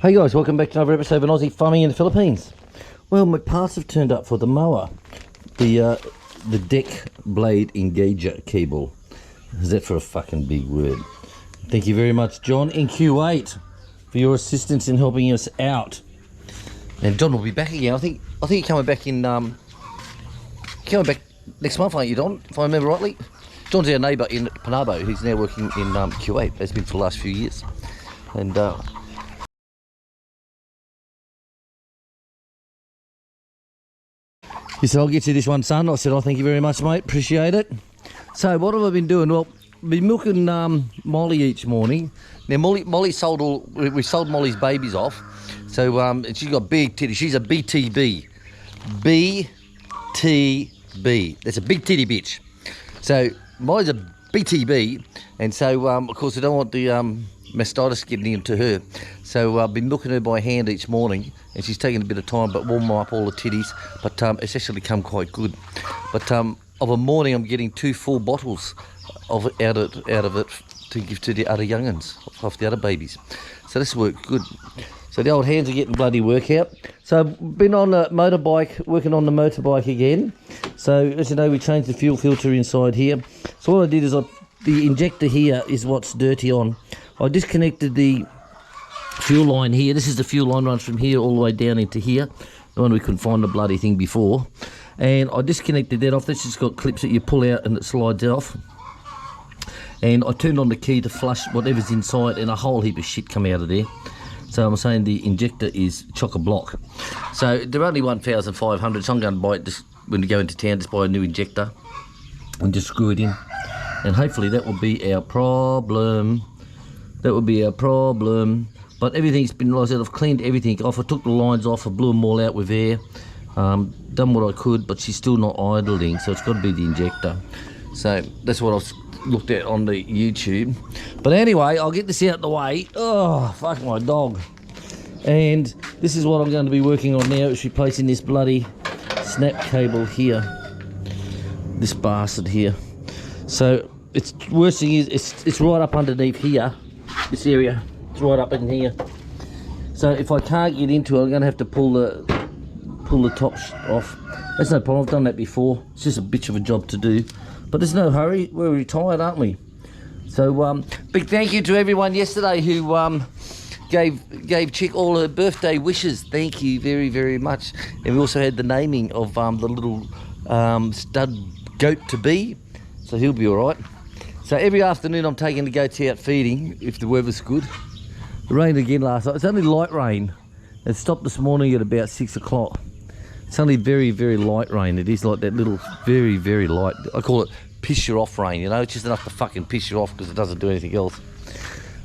Hey guys, welcome back to another episode of an Aussie Farming in the Philippines. Well, my parts have turned up for the mower. The deck blade engager cable. Is that for a fucking big word? Thank you very much, John in Q8, for your assistance in helping us out. And John will be back again. I think you're coming back in coming back next month, aren't you, Don? If I remember rightly. John's our neighbour in Panabo. He's now working in Q8. Has been for the last few years. And he said, I'll get you this one, son. I said, oh, thank you very much, mate. Appreciate it. So what have I been doing? Well, I've been milking Molly each morning. Now, Molly sold we sold Molly's babies off. So and she's got big titty. She's a BTB. BTB. That's a big titty bitch. So Molly's a BTB. And so, of course, I don't want the mastitis getting into her. So I've been milking her by hand each morning. And she's taken a bit of time, but warm up all the titties. But it's actually come quite good. But of a morning, I'm getting 2 full bottles out of it to give to the other young'uns, off the other babies. So this worked good. So the old hands are getting bloody work out. So I've been on a motorbike, working on the motorbike again. So as you know, we changed the fuel filter inside here. So what I did is the injector here is what's dirty on. I disconnected the fuel line here. This is the fuel line, runs from here all the way down into here, the one we couldn't find the bloody thing before. And I disconnected that off. This has got clips that you pull out and it slides off. And I turned on the key to flush whatever's inside, and a whole heap of shit come out of there. So I'm saying the injector is chock-a-block. So they're only 1,500, so I'm going to buy it just when we go into town, just buy a new injector and just screw it in. And hopefully that will be our problem. That will be our problem. But everything's been, like I said, I've cleaned everything off. I took the lines off, I blew them all out with air. Done what I could, but she's still not idling, so it's got to be the injector. So that's what I've looked at on the YouTube. But anyway, I'll get this out the way. Oh, fuck my dog. And this is what I'm going to be working on now, is replacing this bloody snap cable here. This bastard here. So it's worst thing is it's right up underneath here, this area. Right up in here. So if I can't get into it, I'm going to have to pull the top off. That's no problem, I've done that before. It's just a bitch of a job to do, but there's no hurry. We're retired, aren't we? So big thank you to everyone yesterday who gave Chick all her birthday wishes. Thank you very, very much. And we also had the naming of the little stud goat to be, so he'll be all right. So every afternoon I'm taking the goats out feeding if the weather's good. It rained again last night. It's only light rain. It stopped this morning at about 6 o'clock. It's only very, very light rain. It is like that little very, very light. I call it piss you off rain, you know. It's just enough to fucking piss you off because it doesn't do anything else.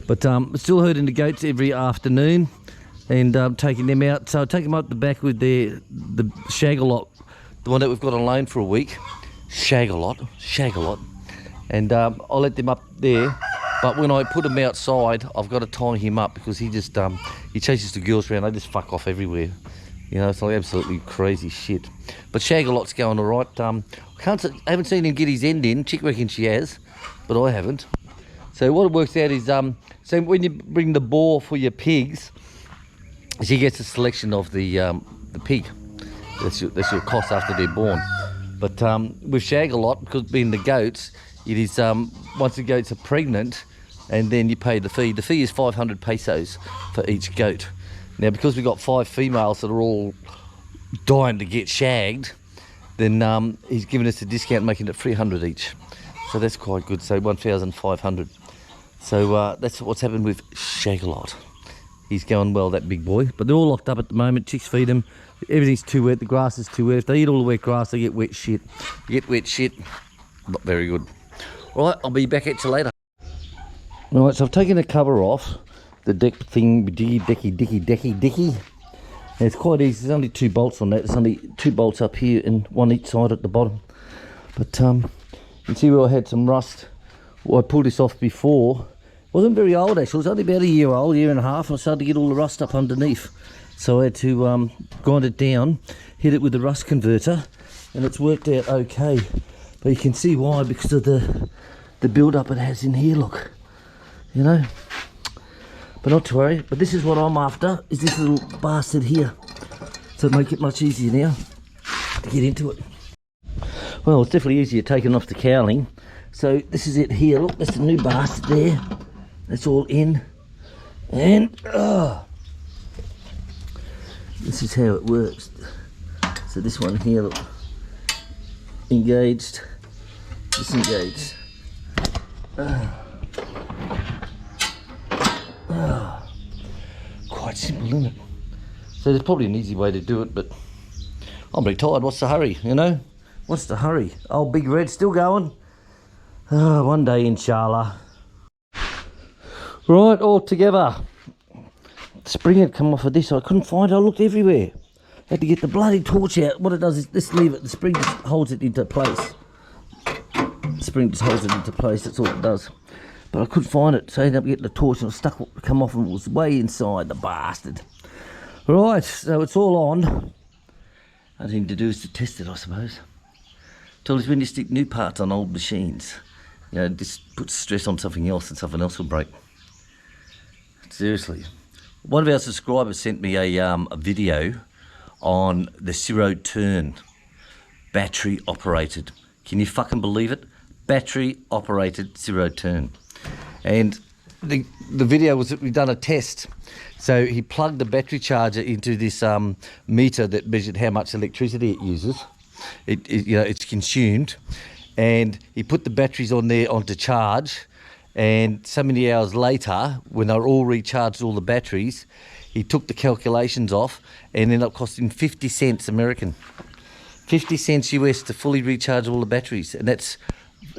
But still herding the goats every afternoon and taking them out. So I take them up the back with the shag-a-lot, the one that we've got on loan for a week. Shag-a-lot. And I'll let them up there. But when I put him outside, I've got to tie him up because he just he chases the girls around. They just fuck off everywhere. You know, it's like absolutely crazy shit. But Shag-a-lot's going all right. I haven't seen him get his end in. Chick reckons she has, but I haven't. So what it works out is, so when you bring the boar for your pigs, she gets a selection of the pig. That's your cost after they're born. But with Shag-a-lot, because being the goats, it is once the goats are pregnant, and then you pay the fee. The fee is 500 pesos for each goat. Now, because we've got 5 females that are all dying to get shagged, then he's given us a discount, making it 300 each. So that's quite good. So 1,500. So that's what's happened with Shag-a-lot. He's going well, that big boy. But they're all locked up at the moment. Chicks feed them. Everything's too wet. The grass is too wet. If they eat all the wet grass, they get wet shit. Not very good. All right, I'll be back at you later. All right, so I've taken the cover off the deck thing, dicky. And it's quite easy. There's only 2 bolts on that. There's only 2 bolts up here and 1 each side at the bottom. But you can see where I had some rust. Well, I pulled this off before. It wasn't very old actually. It was only about a year old, year and a half. And I started to get all the rust up underneath. So I had to grind it down, hit it with the rust converter, and it's worked out okay. But you can see why, because of the build up it has in here, look. You know. But not to worry. But this is what I'm after, is this little bastard here. So make it much easier now to get into it. Well, it's definitely easier taking off the cowling. So this is it here. Look, there's a new bastard there. That's all in. And this is how it works. So this one here, look, engaged, disengaged. Quite simple, isn't it? So there's probably an easy way to do it, but I'm pretty tired. What's the hurry, you know? What's the hurry? Old Big Red still going? One day, inshallah. Right, all together. The spring had come off of this. I couldn't find it. I looked everywhere. Had to get the bloody torch out. What it does is this lever, the spring just holds it into place. The spring just holds it into place. That's all it does. But I couldn't find it, so I ended up getting the torch and it was stuck, come off, and it was way inside, the bastard. Right, so it's all on. Only thing to do is to test it, I suppose. Told us when you stick new parts on old machines, you know, just put stress on something else and something else will break. Seriously. One of our subscribers sent me a video on the zero turn, battery operated. Can you fucking believe it? Battery operated zero turn. And the video was that we've done a test. So he plugged the battery charger into this meter that measured how much electricity it uses. You know, it's consumed, and he put the batteries on there onto charge, and so many hours later, when they were all recharged, all the batteries, he took the calculations off and ended up costing 50 cents American. 50 cents US to fully recharge all the batteries, and that's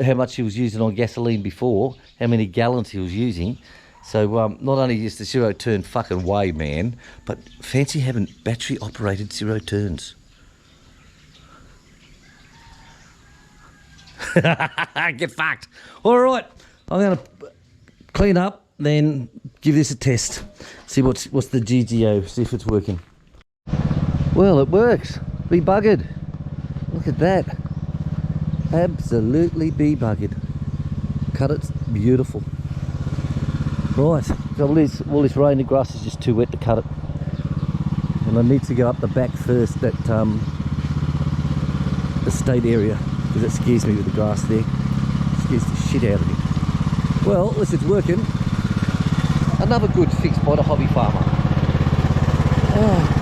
how much he was using on gasoline before, how many gallons he was using. So not only is the zero turn fucking way, man, but fancy having battery operated zero turns. Get fucked. All right, I'm going to clean up, then give this a test. See what's the GGO, see if it's working. Well, it works. Be buggered. Look at that. Absolutely be buggered. Cut it, beautiful. Right, all this rain and grass is just too wet to cut it. And I need to go up the back first, that estate area, because it scares me with the grass there. It scares the shit out of me. Well, at least it's working. Another good fix by the hobby farmer. Oh.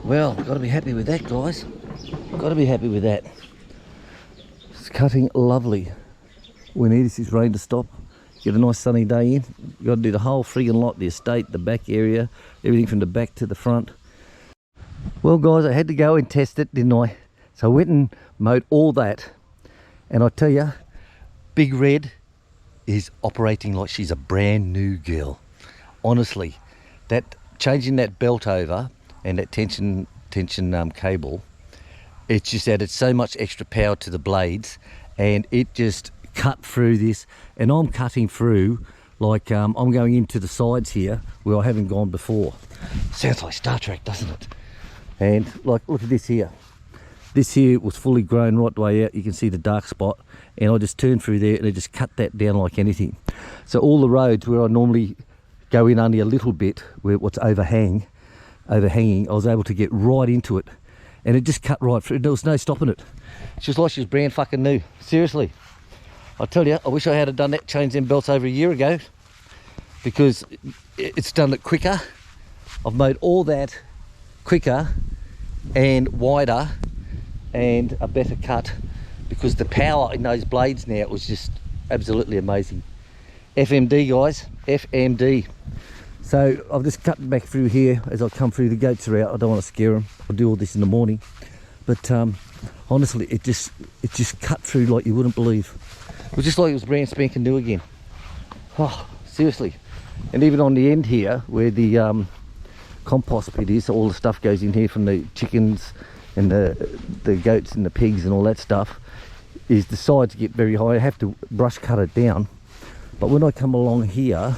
Well, got to be happy with that, guys. Got to be happy with that. It's cutting lovely. We need this rain to stop. Get a nice sunny day in. You've got to do the whole friggin' lot, the estate, the back area, everything from the back to the front. Well, guys, I had to go and test it, didn't I? So I went and mowed all that. And I tell you, Big Red is operating like she's a brand new girl. Honestly, that changing that belt over and that tension cable, it's just added so much extra power to the blades, and it just cut through this. And I'm cutting through like I'm going into the sides here where I haven't gone before. Sounds like Star Trek, doesn't it? And like, look at this here. This here was fully grown right the way out. You can see the dark spot, and I just turned through there and I just cut that down like anything. So all the roads where I normally go in only a little bit, where what's overhanging, I was able to get right into it, and it just cut right through. There was no stopping it. She was like she was brand fucking new. Seriously, I tell you, I wish I had done that, changed them belts over a year ago. because it's done it quicker. I've made all that quicker and wider and a better cut, because the power in those blades now was just absolutely amazing. FMD, guys, FMD. So I've just cut back through here as I come through. The goats are out. I don't want to scare them. I'll do all this in the morning. But honestly, it just cut through like you wouldn't believe. It was just like it was brand spanking new again. Oh, seriously. And even on the end here, where the compost pit is, all the stuff goes in here from the chickens and the goats and the pigs and all that stuff, is the sides get very high. I have to brush cut it down. But when I come along here,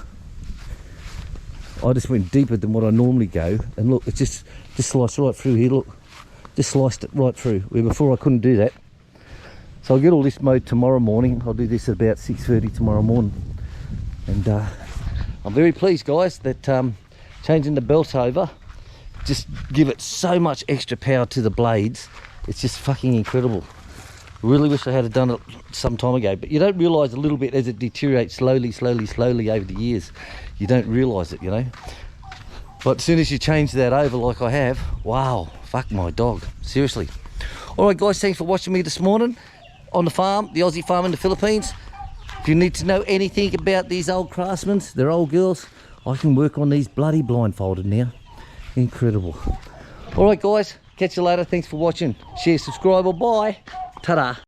I just went deeper than what I normally go, and look, it's just sliced right through here. Look, just sliced it right through, where before I couldn't do that. So I'll get all this mowed tomorrow morning. I'll do this at about 6:30 tomorrow morning. And I'm very pleased, guys, that changing the belt over just give it so much extra power to the blades. It's just fucking incredible. Really wish I had done it some time ago, but you don't realise a little bit as it deteriorates slowly over the years. You don't realise it, you know. But as soon as you change that over like I have, wow, fuck my dog, seriously. All right, guys, thanks for watching me this morning on the farm, the Aussie farm in the Philippines. If you need to know anything about these old craftsmen, they're old girls, I can work on these bloody blindfolded now. Incredible. All right, guys, catch you later. Thanks for watching. Share, subscribe, or bye. Ta-da.